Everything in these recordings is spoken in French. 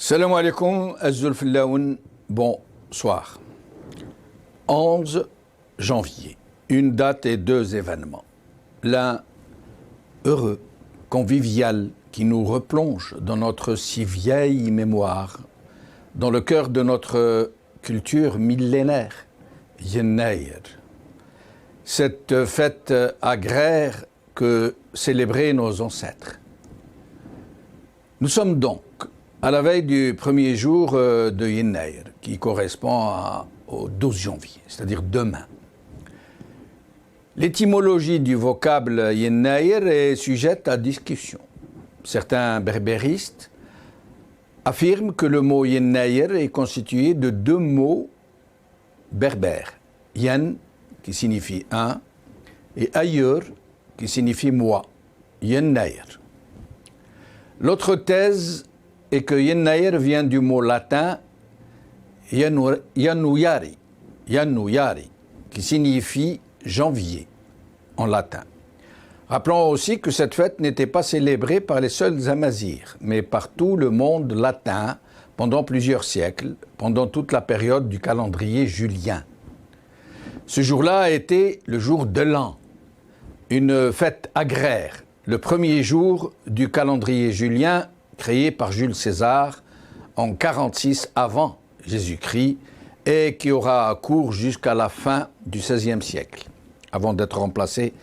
Salam alaikum, Azzulfillaoun, bonsoir. 11 janvier, une date et deux événements. L'un heureux, convivial, qui nous replonge dans notre si vieille mémoire, dans le cœur de notre culture millénaire, Yennaïr. Cette fête agraire que célébraient nos ancêtres. Nous sommes donc à la veille du premier jour de Yennaïr, qui correspond au 12 janvier, c'est-à-dire demain. L'étymologie du vocable Yennaïr est sujette à discussion. Certains berbéristes affirment que le mot Yennaïr est constitué de deux mots berbères. Yen, qui signifie un, et Ayur, qui signifie moi. Yennaïr. L'autre thèse est que Yennaïr vient du mot latin Januari, qui signifie janvier en latin. Rappelons aussi que cette fête n'était pas célébrée par les seuls Amazirs, mais par tout le monde latin pendant plusieurs siècles, pendant toute la période du calendrier julien. Ce jour-là a été le jour de l'an, une fête agraire, le premier jour du calendrier julien créé par Jules César en 46 avant Jésus-Christ et qui aura cours jusqu'à la fin du XVIe siècle, avant d'être remplacé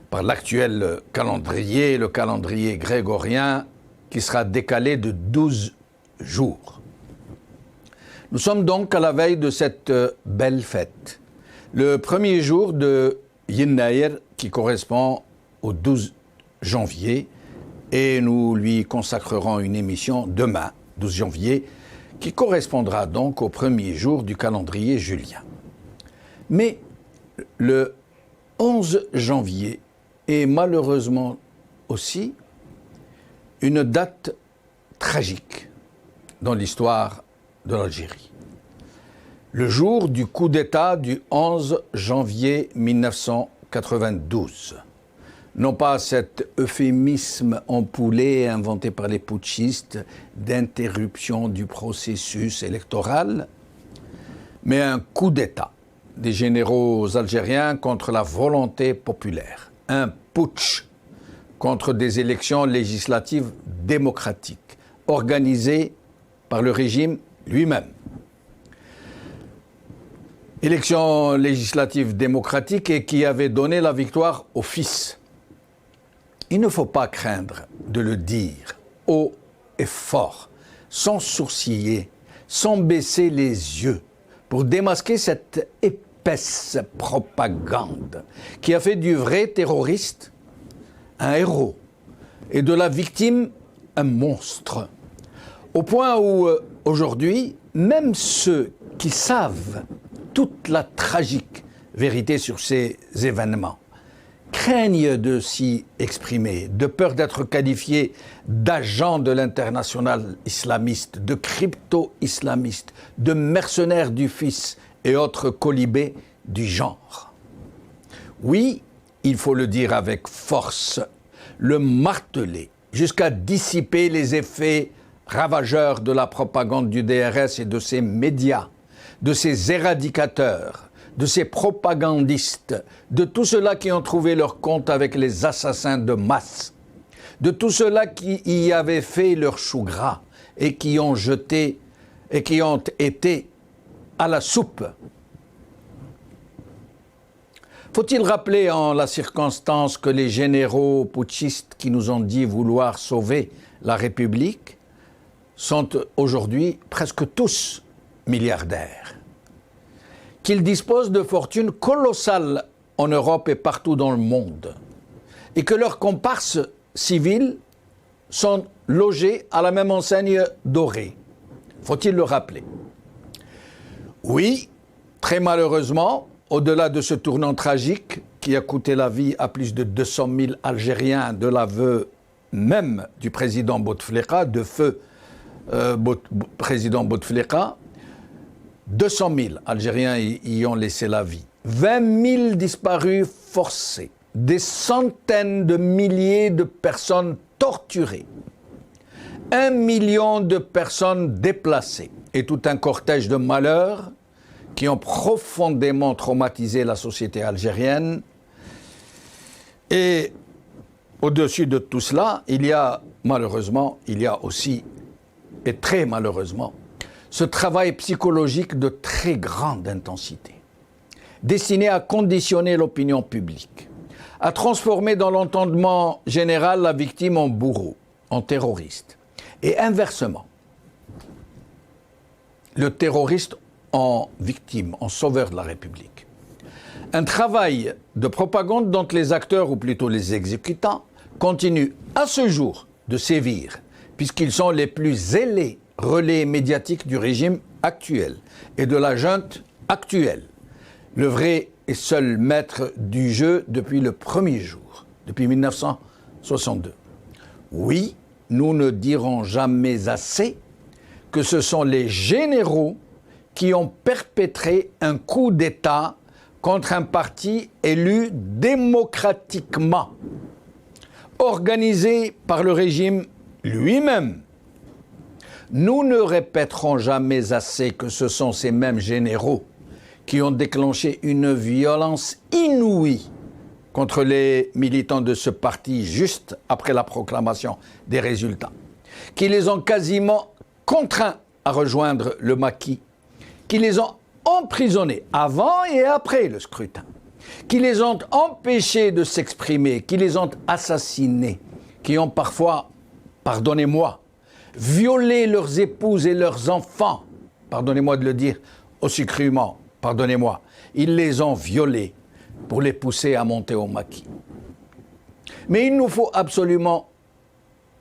par l'actuel calendrier, le calendrier grégorien, qui sera décalé de 12 jours. Nous sommes donc à la veille de cette belle fête, le premier jour de Yennaïr qui correspond au 12 janvier, et nous lui consacrerons une émission demain, 12 janvier, qui correspondra donc au premier jour du calendrier julien. Mais le 11 janvier est malheureusement aussi une date tragique dans l'histoire de l'Algérie. Le jour du coup d'État du 11 janvier 1992. Non pas cet euphémisme empoulé inventé par les putschistes d'interruption du processus électoral, mais un coup d'État des généraux algériens contre la volonté populaire, un putsch contre des élections législatives démocratiques organisées par le régime lui-même. Élections législatives démocratiques et qui avaient donné la victoire au fils. Il ne faut pas craindre de le dire haut et fort, sans sourciller, sans baisser les yeux, pour démasquer cette épaisse propagande qui a fait du vrai terroriste un héros et de la victime un monstre. Au point où, aujourd'hui, même ceux qui savent toute la tragique vérité sur ces événements craignent de s'y exprimer, de peur d'être qualifiés d'agents de l'international islamiste, de crypto-islamistes, de mercenaires du fils et autres colibés du genre. Oui, il faut le dire avec force, le marteler, jusqu'à dissiper les effets ravageurs de la propagande du DRS et de ses médias, de ses éradicateurs, de ces propagandistes, de tous ceux-là qui ont trouvé leur compte avec les assassins de masse, de tous ceux-là qui y avaient fait leur chou gras et qui ont jeté et qui ont été à la soupe. Faut-il rappeler en la circonstance que les généraux putschistes qui nous ont dit vouloir sauver la République sont aujourd'hui presque tous milliardaires, qu'ils disposent de fortunes colossales en Europe et partout dans le monde, et que leurs comparses civils sont logés à la même enseigne dorée. Faut-il le rappeler? Oui, très malheureusement, au-delà de ce tournant tragique qui a coûté la vie à plus de 200 000 Algériens de l'aveu même du président Bouteflika, de feu président Bouteflika, 200 000 Algériens y ont laissé la vie, 20 000 disparus forcés, des centaines de milliers de personnes torturées, 1 million de personnes déplacées et tout un cortège de malheurs qui ont profondément traumatisé la société algérienne. Et au-dessus de tout cela, il y a aussi, et très malheureusement, ce travail psychologique de très grande intensité, destiné à conditionner l'opinion publique, à transformer dans l'entendement général la victime en bourreau, en terroriste, et inversement, le terroriste en victime, en sauveur de la République. Un travail de propagande dont les acteurs, ou plutôt les exécutants, continuent à ce jour de sévir, puisqu'ils sont les plus zélés relais médiatiques du régime actuel et de la junte actuelle, le vrai et seul maître du jeu depuis le premier jour, depuis 1962. Oui, nous ne dirons jamais assez que ce sont les généraux qui ont perpétré un coup d'État contre un parti élu démocratiquement, organisé par le régime lui-même. Nous ne répéterons jamais assez que ce sont ces mêmes généraux qui ont déclenché une violence inouïe contre les militants de ce parti juste après la proclamation des résultats, qui les ont quasiment contraints à rejoindre le maquis, qui les ont emprisonnés avant et après le scrutin, qui les ont empêchés de s'exprimer, qui les ont assassinés, qui ont parfois, pardonnez-moi, violé leurs épouses et leurs enfants, pardonnez-moi de le dire aussi crûment, pardonnez-moi, ils les ont violés pour les pousser à monter au maquis. Mais il nous faut absolument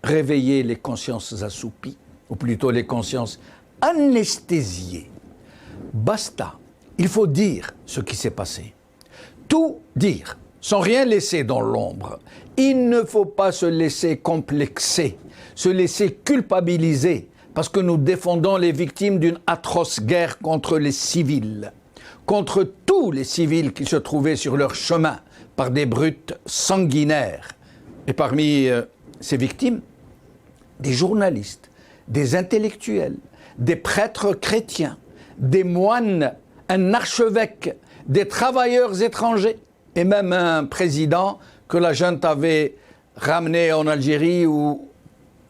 réveiller les consciences assoupies, ou plutôt les consciences anesthésiées. Basta, il faut dire ce qui s'est passé. Tout dire, sans rien laisser dans l'ombre. Il ne faut pas se laisser complexer, se laisser culpabiliser, parce que nous défendons les victimes d'une atroce guerre contre les civils, contre tous les civils qui se trouvaient sur leur chemin par des brutes sanguinaires. Et parmi ces victimes, des journalistes, des intellectuels, des prêtres chrétiens, des moines, un archevêque, des travailleurs étrangers et même un président que la junte avait ramené en Algérie ou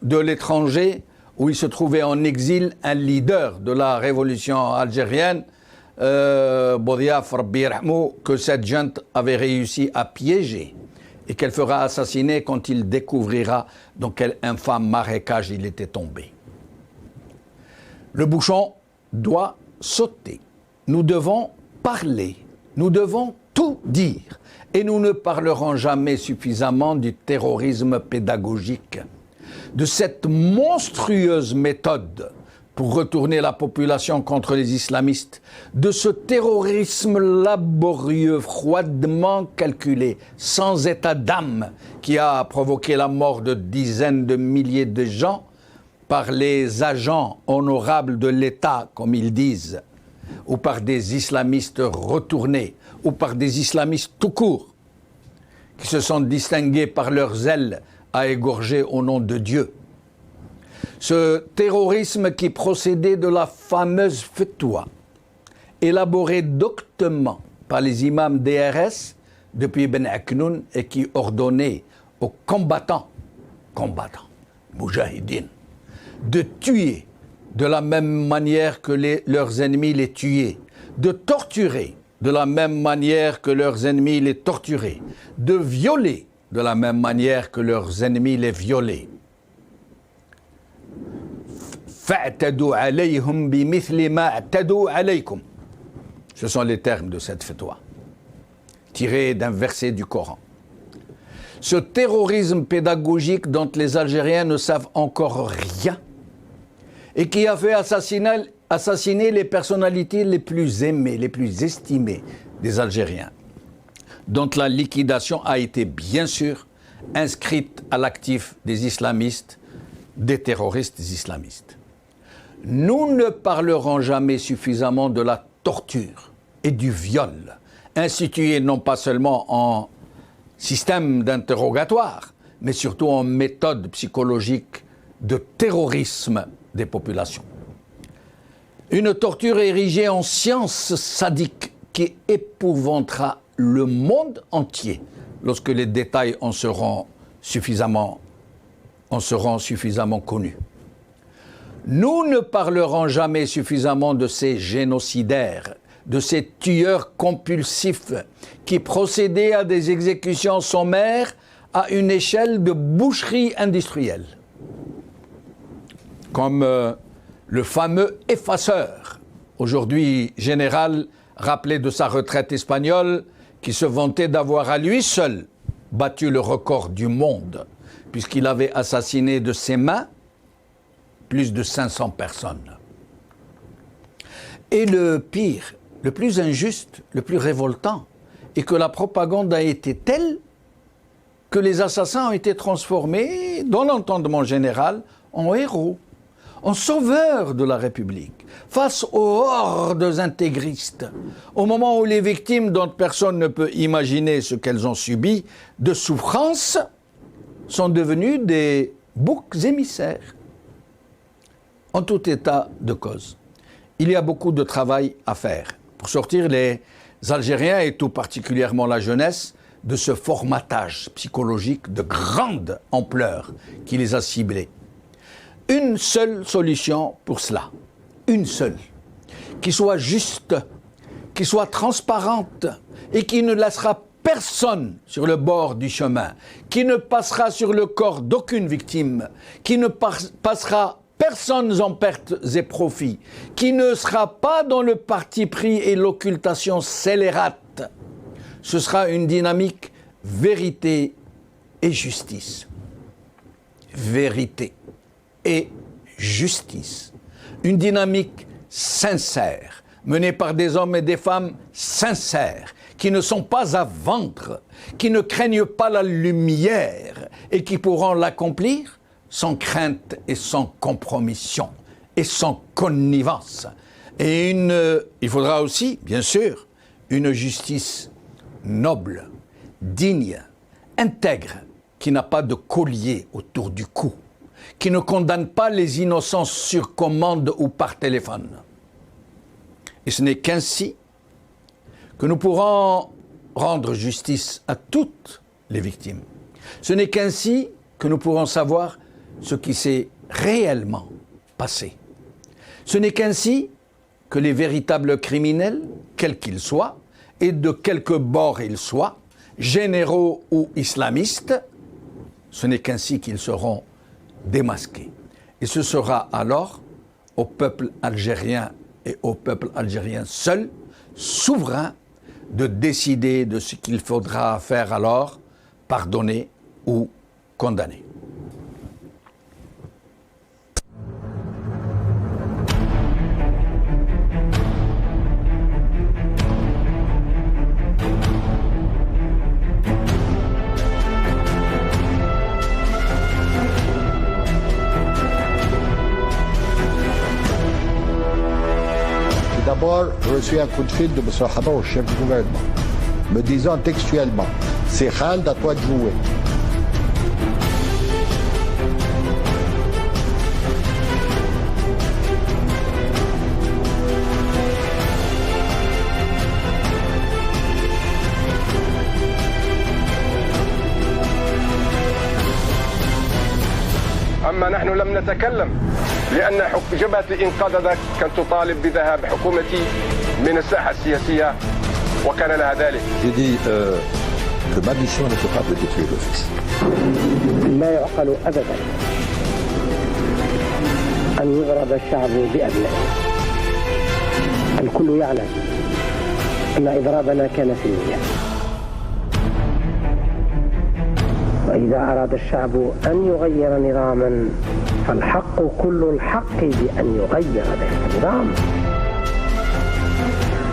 de l'étranger, où il se trouvait en exil, un leader de la révolution algérienne, Boudiaf Rabbi Rahmou, que cette junte avait réussi à piéger et qu'elle fera assassiner quand il découvrira dans quel infâme marécage il était tombé. Le bouchon doit sauter. Nous devons parler, nous devons tout dire, et nous ne parlerons jamais suffisamment du terrorisme pédagogique, de cette monstrueuse méthode pour retourner la population contre les islamistes, de ce terrorisme laborieux, froidement calculé, sans état d'âme, qui a provoqué la mort de dizaines de milliers de gens par les agents honorables de l'État, comme ils disent, ou par des islamistes retournés, ou par des islamistes tout court, qui se sont distingués par leur zèle à égorger au nom de Dieu. Ce terrorisme qui procédait de la fameuse fatwa, élaborée doctement par les imams DRS depuis Ben Aknoun et qui ordonnait aux combattants, moujahidines, de tuer de la même manière que leurs ennemis les tuaient, de torturer de la même manière que leurs ennemis les torturaient, de violer de la même manière que leurs ennemis les violaient. فَاعْتَدُوا عَلَيْهُمْ بِمِثْلِ مَا اعْتَدُوا عَلَيْكُمْ. Ce sont les termes de cette fatwa, tirés d'un verset du Coran. Ce terrorisme pédagogique dont les Algériens ne savent encore rien et qui a fait assassiner les personnalités les plus aimées, les plus estimées des Algériens, dont la liquidation a été bien sûr inscrite à l'actif des islamistes, des terroristes islamistes. Nous ne parlerons jamais suffisamment de la torture et du viol, institué non pas seulement en système d'interrogatoire, mais surtout en méthode psychologique de terrorisme des populations. Une torture érigée en science sadique qui épouvantera le monde entier lorsque les détails en seront suffisamment connus. Nous ne parlerons jamais suffisamment de ces génocidaires, de ces tueurs compulsifs qui procédaient à des exécutions sommaires à une échelle de boucherie industrielle. Comme le fameux effaceur, aujourd'hui général, rappelé de sa retraite espagnole, qui se vantait d'avoir à lui seul battu le record du monde, puisqu'il avait assassiné de ses mains plus de 500 personnes. Et le pire, le plus injuste, le plus révoltant, est que la propagande a été telle que les assassins ont été transformés, dans l'entendement général, en héros, en sauveurs de la République, face aux hordes intégristes, au moment où les victimes, dont personne ne peut imaginer ce qu'elles ont subi, de souffrance, sont devenues des boucs émissaires. En tout état de cause, il y a beaucoup de travail à faire pour sortir les Algériens, et tout particulièrement la jeunesse, de ce formatage psychologique de grande ampleur qui les a ciblés. Une seule solution pour cela, une seule, qui soit juste, qui soit transparente et qui ne laissera personne sur le bord du chemin, qui ne passera sur le corps d'aucune victime, qui ne passera personne en pertes et profits, qui ne sera pas dans le parti pris et l'occultation scélérate. Ce sera une dynamique vérité et justice. Vérité et justice. Une dynamique sincère, menée par des hommes et des femmes sincères, qui ne sont pas à vendre, qui ne craignent pas la lumière et qui pourront l'accomplir sans crainte et sans compromission et sans connivence. Et il faudra aussi, bien sûr, une justice noble, digne, intègre, qui n'a pas de collier autour du cou, qui ne condamne pas les innocents sur commande ou par téléphone. Et ce n'est qu'ainsi que nous pourrons rendre justice à toutes les victimes. Ce n'est qu'ainsi que nous pourrons savoir ce qui s'est réellement passé. Ce n'est qu'ainsi que les véritables criminels, quels qu'ils soient, et de quelque bord ils soient, généraux ou islamistes, ce n'est qu'ainsi qu'ils seront démasqués. Et ce sera alors au peuple algérien et au peuple algérien seul, souverain, de décider de ce qu'il faudra faire alors, pardonner ou condamner. D'abord, j'ai reçu un coup de fil de M. Haba, au chef du gouvernement, me disant textuellement, c'est Khaled, à toi de jouer. أما نحن لم نتكلم لأن جبهة الإنقاذ ذاك كانت تطالب بذهاب حكومتي من الساحة السياسية وكان لها ذلك. J'ai dit que ma mission n'était pas de détruire le fils. لا يعقل أبدا أن يضرب الشعب بأبنائه. الكل يعلم أن إضرابنا كان سلميا. وإذا أراد الشعب أن يغير نظاما فالحق كل الحق بأن يغير ذلك النظام،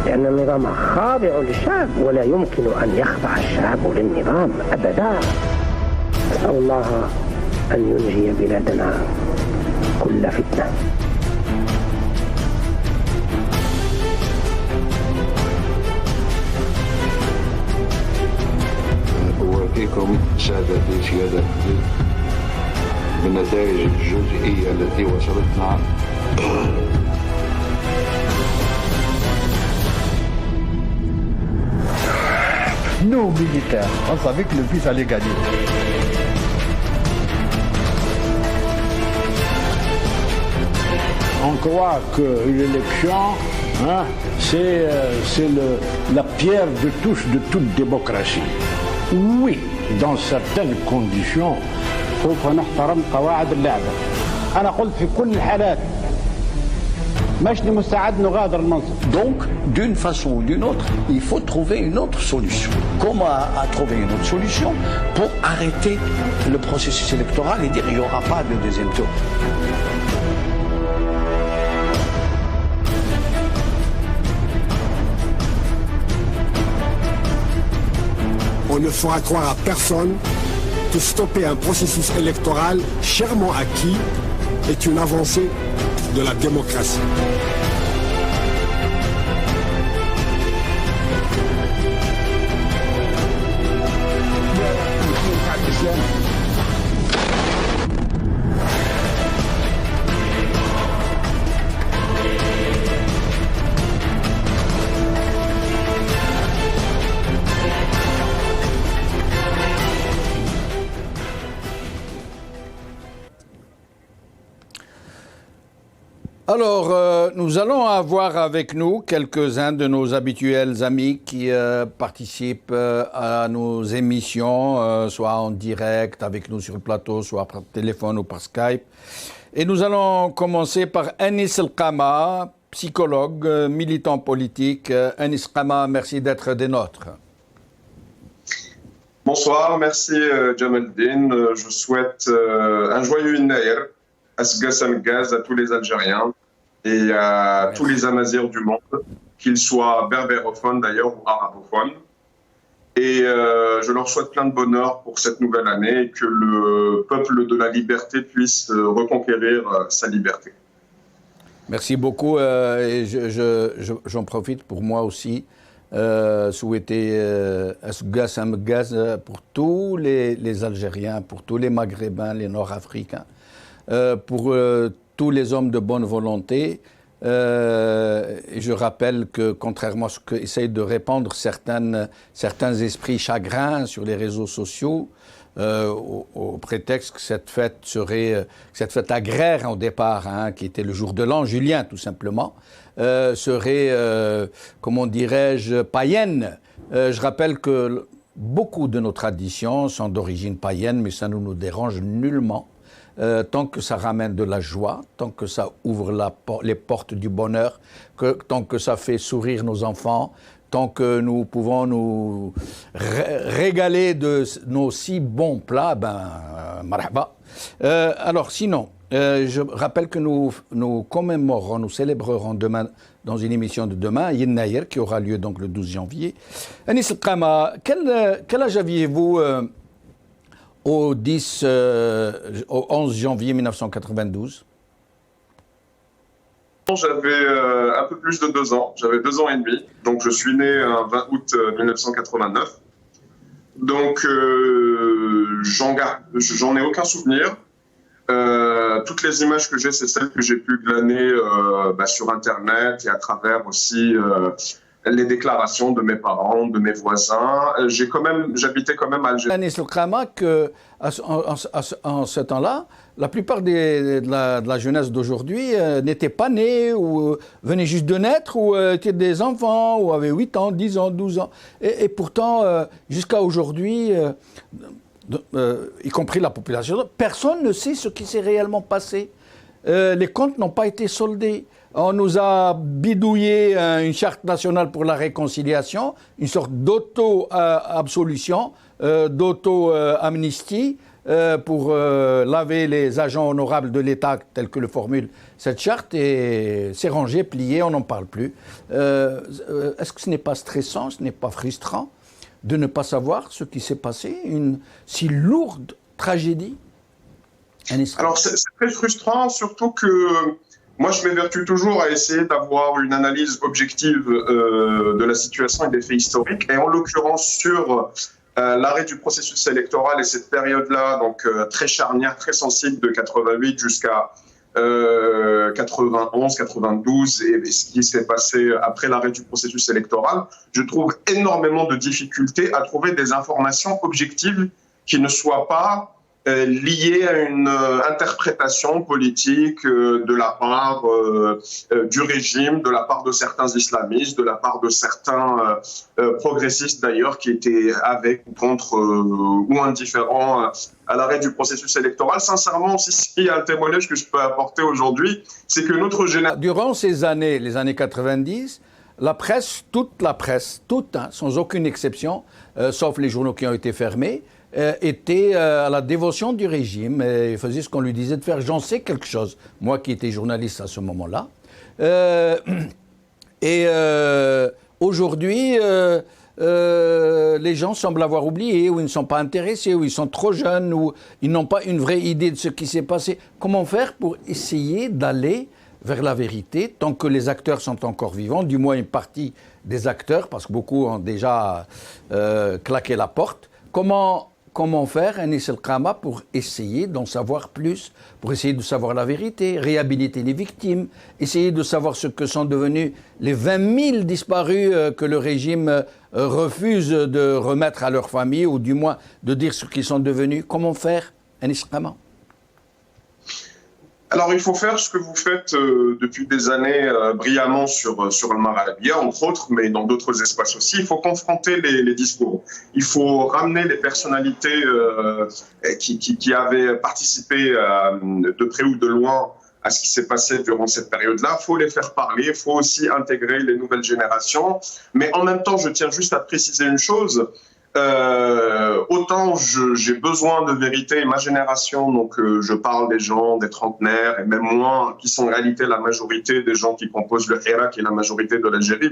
لأن النظام خاضع للشعب ولا يمكن أن يخضع الشعب للنظام أبدا. أسأل الله أن ينجي بلادنا كل فتنة. أوافيكم سادتي سيادتي بالنتائج الجزئية التي وصلتنا. Nous, militaires, on savait que le fils allait gagner. On croit que l'élection, c'est la pierre de touche de toute démocratie. Oui, dans certaines conditions, سوف نحترم قواعد اللعبة. أنا قلت في كل الحالات ماشي مستعد نغادر المنصب. Donc, d'une façon ou d'une autre, il faut trouver une autre solution. Comment à trouver une autre solution pour arrêter le processus électoral et dire qu'il n'y aura pas de deuxième tour. On ne fera croire à personne que stopper un processus électoral chèrement acquis est une avancée de la démocratie. Alors, nous allons avoir avec nous quelques-uns de nos habituels amis qui participent à nos émissions, soit en direct avec nous sur le plateau, soit par téléphone ou par Skype. Et nous allons commencer par Anis El-Qama, psychologue, militant politique. Anis El-Qama, merci d'être des nôtres. Bonsoir, merci Jamaldine. Je souhaite un joyeux Naïr, Asgassamgaz à tous les Algériens et à tous les Amazirs du monde, qu'ils soient berbérophones d'ailleurs ou arabophones. Et je leur souhaite plein de bonheur pour cette nouvelle année et que le peuple de la liberté puisse reconquérir sa liberté. Merci beaucoup. Et j'en profite pour moi aussi souhaiter Asgassamgaz pour tous les Algériens, pour tous les Maghrébins, les Nord-Africains. Pour tous les hommes de bonne volonté. Et je rappelle que, contrairement à ce qu'essayent de répandre certains esprits chagrins sur les réseaux sociaux, au prétexte que cette fête agraire au départ, qui était le jour de l'an, Julien tout simplement, serait, comment dirais-je, païenne. Je rappelle que beaucoup de nos traditions sont d'origine païenne, mais ça ne nous dérange nullement. Tant que ça ramène de la joie, tant que ça ouvre les portes du bonheur, tant que ça fait sourire nos enfants, tant que nous pouvons nous régaler de nos si bons plats, marhaba. Alors sinon, je rappelle que nous commémorerons, nous célébrerons demain, dans une émission de demain, Yen Naïr, qui aura lieu donc le 12 janvier. Anis El-Qama, quel âge aviez-vous au 11 janvier 1992? J'avais un peu plus de 2 ans, j'avais 2 ans et demi, donc je suis né un 20 août 1989. Donc j'en ai aucun souvenir. Toutes les images que j'ai, c'est celles que j'ai pu glaner sur Internet et à travers aussi les déclarations de mes parents, de mes voisins. J'habitais quand même à Alger. Anis El-Qama, en ce temps-là, la plupart de la jeunesse d'aujourd'hui n'étaient pas nés ou venaient juste de naître ou étaient des enfants ou avaient 8 ans, 10 ans, 12 ans. Et pourtant, jusqu'à aujourd'hui, y compris la population, personne ne sait ce qui s'est réellement passé. Les comptes n'ont pas été soldés. On nous a bidouillé une charte nationale pour la réconciliation, une sorte d'auto-absolution, d'auto-amnistie pour laver les agents honorables de l'État, tel que le formule cette charte, et c'est rangé, plié, on n'en parle plus. Est-ce que ce n'est pas stressant, ce n'est pas frustrant de ne pas savoir ce qui s'est passé, une si lourde tragédie? Alors c'est très frustrant, surtout que moi je m'évertue toujours à essayer d'avoir une analyse objective de la situation et des faits historiques, et en l'occurrence sur l'arrêt du processus électoral et cette période-là, donc très charnière, très sensible de 88 jusqu'à 91, 92 et ce qui s'est passé après l'arrêt du processus électoral, je trouve énormément de difficultés à trouver des informations objectives qui ne soient pas liées à une interprétation politique de la part du régime, de la part de certains islamistes, de la part de certains progressistes d'ailleurs qui étaient avec ou contre ou indifférents à l'arrêt du processus électoral. Sincèrement, s'il y a un témoignage que je peux apporter aujourd'hui, c'est que notre génération... Durant ces années, les années 90, la presse, toute, hein, sans aucune exception, sauf les journaux qui ont été fermés, était à la dévotion du régime et faisait ce qu'on lui disait de faire. J'en sais quelque chose, moi qui étais journaliste à ce moment-là. Aujourd'hui, les gens semblent avoir oublié, ou ils ne sont pas intéressés, ou ils sont trop jeunes, ou ils n'ont pas une vraie idée de ce qui s'est passé. Comment faire pour essayer d'aller vers la vérité, tant que les acteurs sont encore vivants, du moins une partie des acteurs, parce que beaucoup ont déjà claqué la porte. Comment faire, Anis El Khama, pour essayer d'en savoir plus, pour essayer de savoir la vérité, réhabiliter les victimes, essayer de savoir ce que sont devenus les 20 000 disparus que le régime refuse de remettre à leur famille, ou du moins de dire ce qu'ils sont devenus. Comment faire, Anis El Khama? Alors, il faut faire ce que vous faites depuis des années brillamment sur le Mar Arabia, entre autres, mais dans d'autres espaces aussi. Il faut confronter les discours. Il faut ramener les personnalités qui avaient participé de près ou de loin à ce qui s'est passé durant cette période-là. Il faut les faire parler, il faut aussi intégrer les nouvelles générations. Mais en même temps, je tiens juste à préciser une chose. Autant j'ai besoin de vérité, ma génération, donc je parle des gens, des trentenaires, et même moins, qui sont en réalité la majorité des gens qui composent le Irak et la majorité de l'Algérie,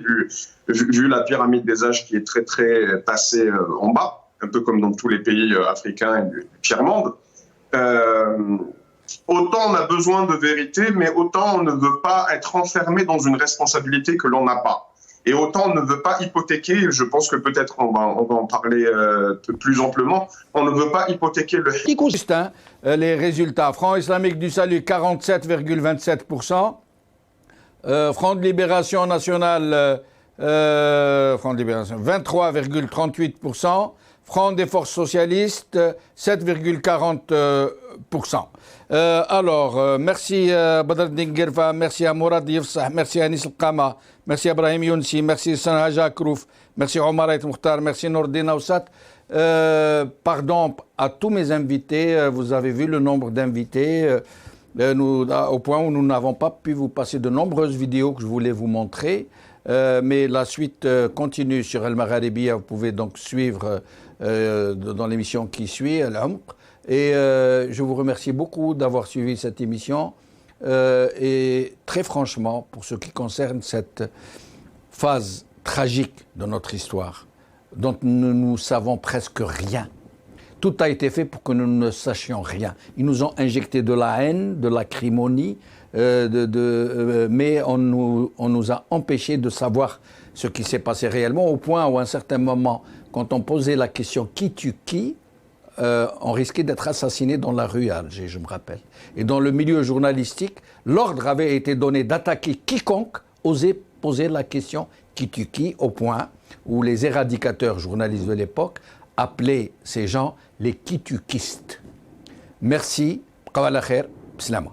vu la pyramide des âges qui est très très passée en bas, un peu comme dans tous les pays africains et du tiers-monde. Autant on a besoin de vérité, mais autant on ne veut pas être enfermé dans une responsabilité que l'on n'a pas. Et autant on ne veut pas hypothéquer, je pense que peut-être on va en parler plus amplement, on ne veut pas hypothéquer le... Justin, les résultats. Front islamique du salut, 47,27%. Front de libération nationale, 23,38%. Front des forces socialistes, 7,40%. Merci Badreddine Guerfa, merci à Mourad Yefsah, merci à Anis El Khama, merci à Ibrahim Younsi, merci Sanha Jakrouf, merci Omar Ait Mokhtar, merci Nourdine Aoussat. Pardon à tous mes invités, vous avez vu le nombre d'invités, au point où nous n'avons pas pu vous passer de nombreuses vidéos que je voulais vous montrer, mais la suite continue sur El Mar Arabia, vous pouvez donc suivre dans l'émission qui suit, Al-Umq. Et je vous remercie beaucoup d'avoir suivi cette émission. Et très franchement, pour ce qui concerne cette phase tragique de notre histoire, dont nous savons presque rien, tout a été fait pour que nous ne sachions rien. Ils nous ont injecté de la haine, de l'acrimonie, mais on nous a empêchés de savoir ce qui s'est passé réellement, au point où à un certain moment, quand on posait la question « qui tue qui ?», on risquait d'être assassiné dans la rue à Alger, je me rappelle. Et dans le milieu journalistique, l'ordre avait été donné d'attaquer quiconque osait poser la question « qui tue qui ?», au point où les éradicateurs journalistes de l'époque appelaient ces gens les qui-tu-quistes. Merci, qawala khair, bislama.